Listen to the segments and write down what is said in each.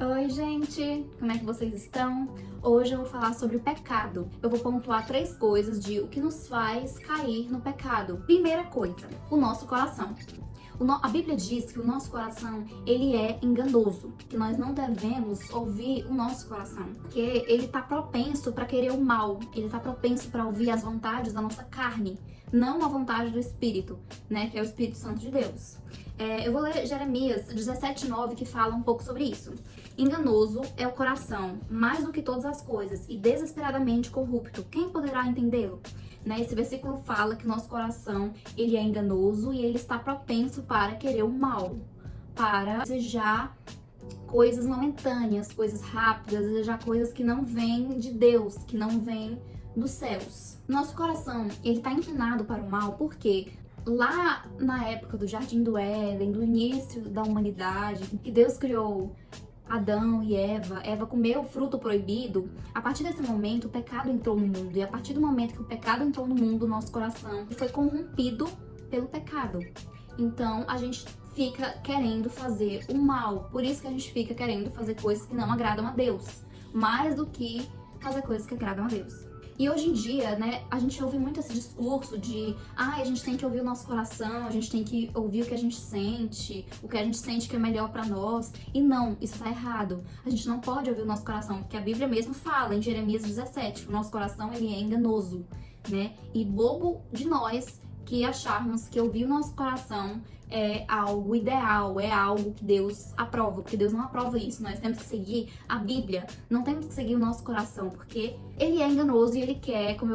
Oi, gente! Como é que vocês estão? Hoje eu vou falar sobre o pecado. Eu vou pontuar 3 coisas de o que nos faz cair no pecado. Primeira coisa, o nosso coração. A Bíblia diz que o nosso coração, ele é enganoso, que nós não devemos ouvir o nosso coração, porque ele está propenso para querer o mal, ele está propenso para ouvir as vontades da nossa carne, não a vontade do Espírito, né, que é o Espírito Santo de Deus. Eu vou ler Jeremias 17:9, que fala um pouco sobre isso. Enganoso é o coração, mais do que todas as coisas, e desesperadamente corrupto. Quem poderá entendê-lo? Esse versículo fala que nosso coração, ele é enganoso e ele está propenso para querer o mal, para desejar coisas momentâneas, coisas rápidas, desejar coisas que não vêm de Deus, que não vêm dos céus. Nosso coração, ele está inclinado para o mal porque lá na época do Jardim do Éden, do início da humanidade, que Deus criou Adão e Eva comeu o fruto proibido. A partir desse momento, o pecado entrou no mundo. E a partir do momento que o pecado entrou no mundo, nosso coração foi corrompido pelo pecado. Então, a gente fica querendo fazer o mal. Por isso que a gente fica querendo fazer coisas que não agradam a Deus. Mais do que fazer coisas que agradam a Deus. E hoje em dia, a gente ouve muito esse discurso de a gente tem que ouvir o nosso coração, a gente tem que ouvir o que a gente sente que é melhor pra nós. E não, isso tá errado. A gente não pode ouvir o nosso coração, porque a Bíblia mesmo fala em Jeremias 17, que o nosso coração ele é enganoso, E bobo de nós que acharmos que ouvir o nosso coração é algo ideal, é algo que Deus aprova, porque Deus não aprova isso. Nós temos que seguir a Bíblia, não temos que seguir o nosso coração, porque ele é enganoso e ele quer, como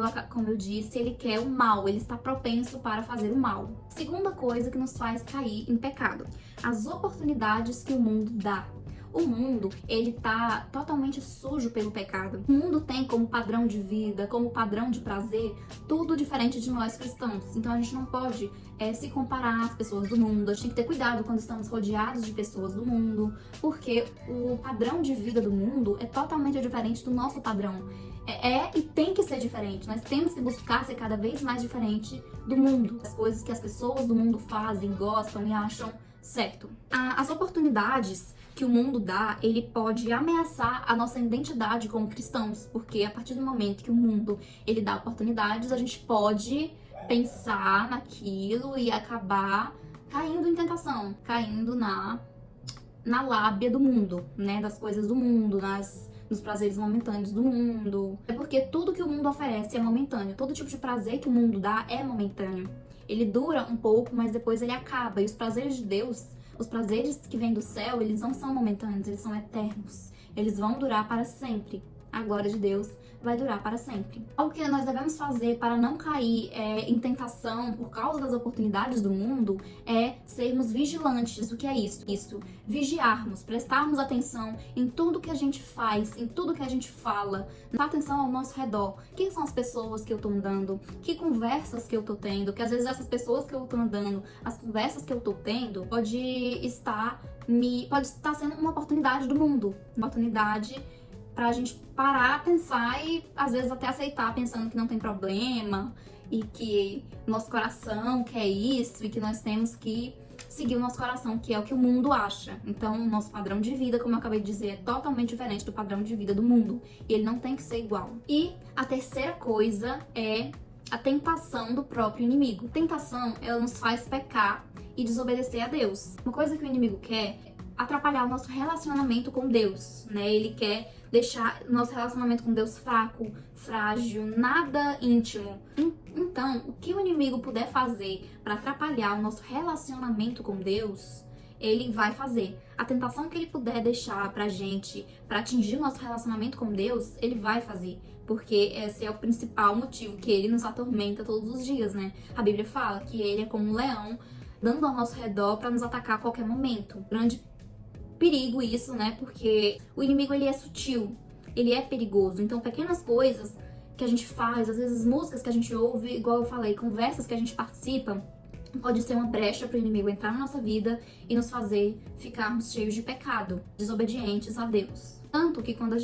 eu disse, ele quer o mal, ele está propenso para fazer o mal. Segunda coisa que nos faz cair em pecado: as oportunidades que o mundo dá. O mundo, ele tá totalmente sujo pelo pecado. O mundo tem como padrão de vida, como padrão de prazer, tudo diferente de nós cristãos. Então a gente não pode se comparar às pessoas do mundo. A gente tem que ter cuidado quando estamos rodeados de pessoas do mundo, porque o padrão de vida do mundo é totalmente diferente do nosso padrão. E tem que ser diferente. Nós temos que buscar ser cada vez mais diferente do mundo. As coisas que as pessoas do mundo fazem, gostam e acham certo. As oportunidades que o mundo dá, ele pode ameaçar a nossa identidade como cristãos, porque a partir do momento que o mundo ele dá oportunidades, a gente pode pensar naquilo e acabar caindo em tentação, caindo na lábia do mundo, das coisas do mundo, nos prazeres momentâneos do mundo. É porque tudo que o mundo oferece é momentâneo, todo tipo de prazer que o mundo dá é momentâneo. Ele dura um pouco, mas depois ele acaba, e os prazeres de Deus, os prazeres que vêm do céu, eles não são momentâneos, eles são eternos. Eles vão durar para sempre. A glória de Deus vai durar para sempre. O que nós devemos fazer para não cair em tentação por causa das oportunidades do mundo é sermos vigilantes. O que é isso? Vigiarmos, prestarmos atenção em tudo que a gente faz, em tudo que a gente fala, prestar atenção ao nosso redor. Quem são as pessoas que eu tô andando? Que conversas que eu tô tendo? Que às vezes essas pessoas que eu tô andando, as conversas que eu tô tendo, pode estar sendo uma oportunidade do mundo, uma oportunidade pra gente parar, pensar e às vezes até aceitar, pensando que não tem problema e que nosso coração quer isso e que nós temos que seguir o nosso coração, que é o que o mundo acha. Então, o nosso padrão de vida, como eu acabei de dizer, é totalmente diferente do padrão de vida do mundo. E ele não tem que ser igual. E a terceira coisa é a tentação do próprio inimigo. Tentação, ela nos faz pecar e desobedecer a Deus. Uma coisa que o inimigo quer é atrapalhar o nosso relacionamento com Deus, Ele quer deixar o nosso relacionamento com Deus fraco, frágil, nada íntimo. Então, o que o inimigo puder fazer para atrapalhar o nosso relacionamento com Deus, ele vai fazer. A tentação que ele puder deixar pra gente, para atingir o nosso relacionamento com Deus, ele vai fazer. Porque esse é o principal motivo que ele nos atormenta todos os dias, A Bíblia fala que ele é como um leão, dando ao nosso redor para nos atacar a qualquer momento. Grande perigo isso, Porque o inimigo, ele é sutil, ele é perigoso. Então, pequenas coisas que a gente faz, às vezes músicas que a gente ouve, igual eu falei, conversas que a gente participa, pode ser uma brecha para o inimigo entrar na nossa vida e nos fazer ficarmos cheios de pecado, desobedientes a Deus. Tanto que quando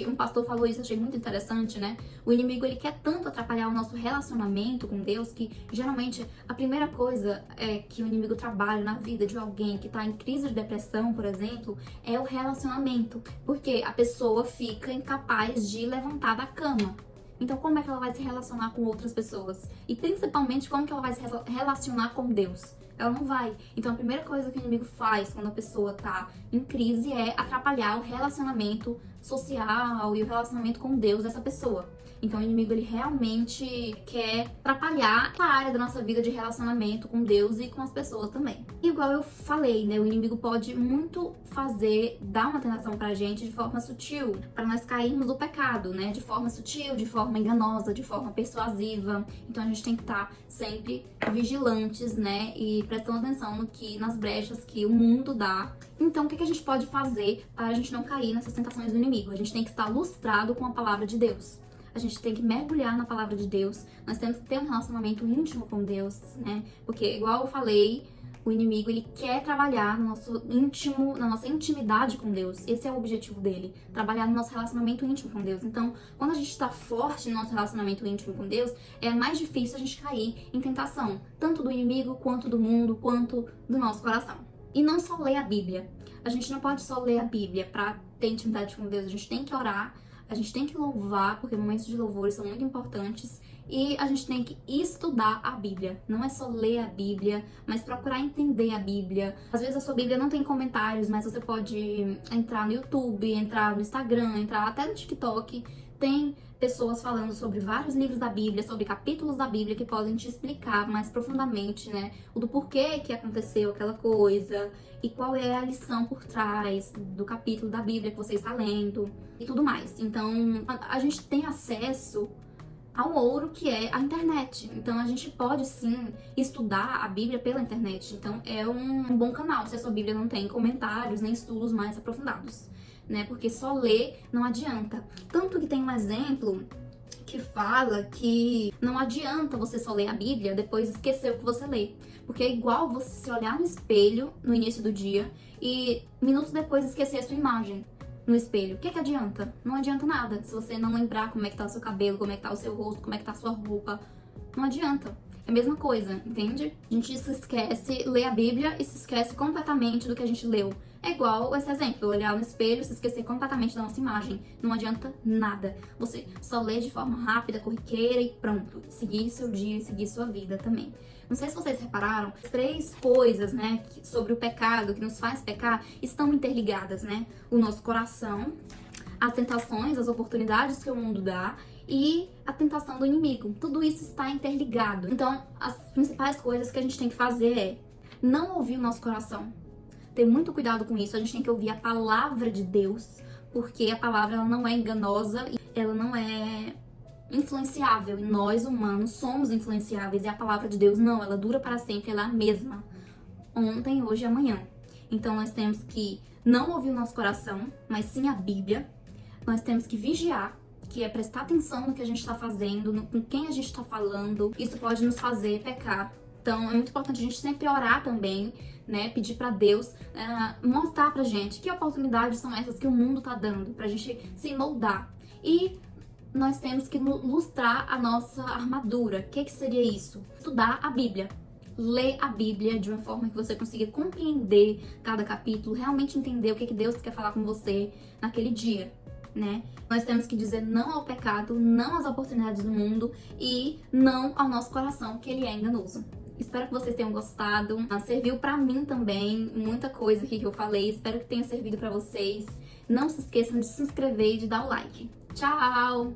um pastor falou isso, eu achei muito interessante, né? O inimigo, ele quer tanto atrapalhar o nosso relacionamento com Deus, que geralmente a primeira coisa que o inimigo trabalha na vida de alguém que tá em crise de depressão, por exemplo, é o relacionamento. Porque a pessoa fica incapaz de levantar da cama. Então, como é que ela vai se relacionar com outras pessoas? E principalmente, como que ela vai se relacionar com Deus? Ela não vai. Então, a primeira coisa que o inimigo faz quando a pessoa tá em crise é atrapalhar o relacionamento social e o relacionamento com Deus dessa pessoa. Então, o inimigo, ele realmente quer atrapalhar a área da nossa vida de relacionamento com Deus e com as pessoas também. E igual eu falei, né? O inimigo pode muito dar uma tentação pra gente de forma sutil, para nós cairmos do pecado, né? De forma sutil, de forma enganosa, de forma persuasiva. Então, a gente tem que estar sempre vigilantes, né? E prestando atenção nas brechas que o mundo dá. Então, o que a gente pode fazer para a gente não cair nessas tentações do inimigo? A gente tem que estar lustrado com a palavra de Deus. A gente tem que mergulhar na palavra de Deus. Nós temos que ter um relacionamento íntimo com Deus, né? Porque, igual eu falei, o inimigo, ele quer trabalhar no nosso íntimo, na nossa intimidade com Deus. Esse é o objetivo dele, trabalhar no nosso relacionamento íntimo com Deus. Então, quando a gente está forte no nosso relacionamento íntimo com Deus, é mais difícil a gente cair em tentação, tanto do inimigo, quanto do mundo, quanto do nosso coração. E não só ler a Bíblia. A gente não pode só ler a Bíblia para ter intimidade com Deus. A gente tem que orar, a gente tem que louvar, porque momentos de louvores são muito importantes. E a gente tem que estudar a Bíblia. Não é só ler a Bíblia, mas procurar entender a Bíblia. Às vezes a sua Bíblia não tem comentários, mas você pode entrar no YouTube, entrar no Instagram, entrar até no TikTok. Tem pessoas falando sobre vários livros da Bíblia, sobre capítulos da Bíblia que podem te explicar mais profundamente, né? O do porquê que aconteceu aquela coisa e qual é a lição por trás do capítulo da Bíblia que você está lendo e tudo mais. Então, a gente tem acesso ao ouro que é a internet. Então, a gente pode sim estudar a Bíblia pela internet. Então, é um bom canal se a sua Bíblia não tem comentários nem estudos mais aprofundados, né? Porque só ler não adianta. Tanto que tem um exemplo que fala que não adianta você só ler a Bíblia depois esquecer o que você lê. Porque é igual você se olhar no espelho no início do dia e minutos depois esquecer a sua imagem no espelho. O que adianta? Não adianta nada. Se você não lembrar como é que tá o seu cabelo, como é que tá o seu rosto, como é que tá a sua roupa, não adianta. É a mesma coisa, entende? A gente se esquece, lê a Bíblia e se esquece completamente do que a gente leu. É igual esse exemplo, olhar no espelho e se esquecer completamente da nossa imagem. Não adianta nada. Você só lê de forma rápida, corriqueira e pronto. Seguir seu dia e seguir sua vida também. Não sei se vocês repararam, 3 coisas, né, sobre o pecado, que nos faz pecar, estão interligadas, né? O nosso coração, as tentações, as oportunidades que o mundo dá e a tentação do inimigo. Tudo isso está interligado. Então, as principais coisas que a gente tem que fazer é não ouvir o nosso coração. Ter muito cuidado com isso. A gente tem que ouvir a palavra de Deus, porque a palavra ela não é enganosa, ela não é influenciável. E nós, humanos, somos influenciáveis. E a palavra de Deus não, ela dura para sempre, ela é a mesma. Ontem, hoje e amanhã. Então, nós temos que não ouvir o nosso coração, mas sim a Bíblia. Nós temos que vigiar, que é prestar atenção no que a gente está fazendo, com quem a gente está falando. Isso pode nos fazer pecar. Então, é muito importante a gente sempre orar também, né? Pedir para Deus mostrar pra gente que oportunidades são essas que o mundo tá dando, pra gente se moldar. E nós temos que lustrar a nossa armadura. O que seria isso? Estudar a Bíblia. Ler a Bíblia de uma forma que você consiga compreender cada capítulo, realmente entender o que Deus quer falar com você naquele dia, né? Nós temos que dizer não ao pecado, não às oportunidades do mundo e não ao nosso coração, que ele é enganoso. Espero que vocês tenham gostado. Serviu pra mim também, muita coisa aqui que eu falei. Espero que tenha servido pra vocês. Não se esqueçam de se inscrever e de dar o like. Tchau!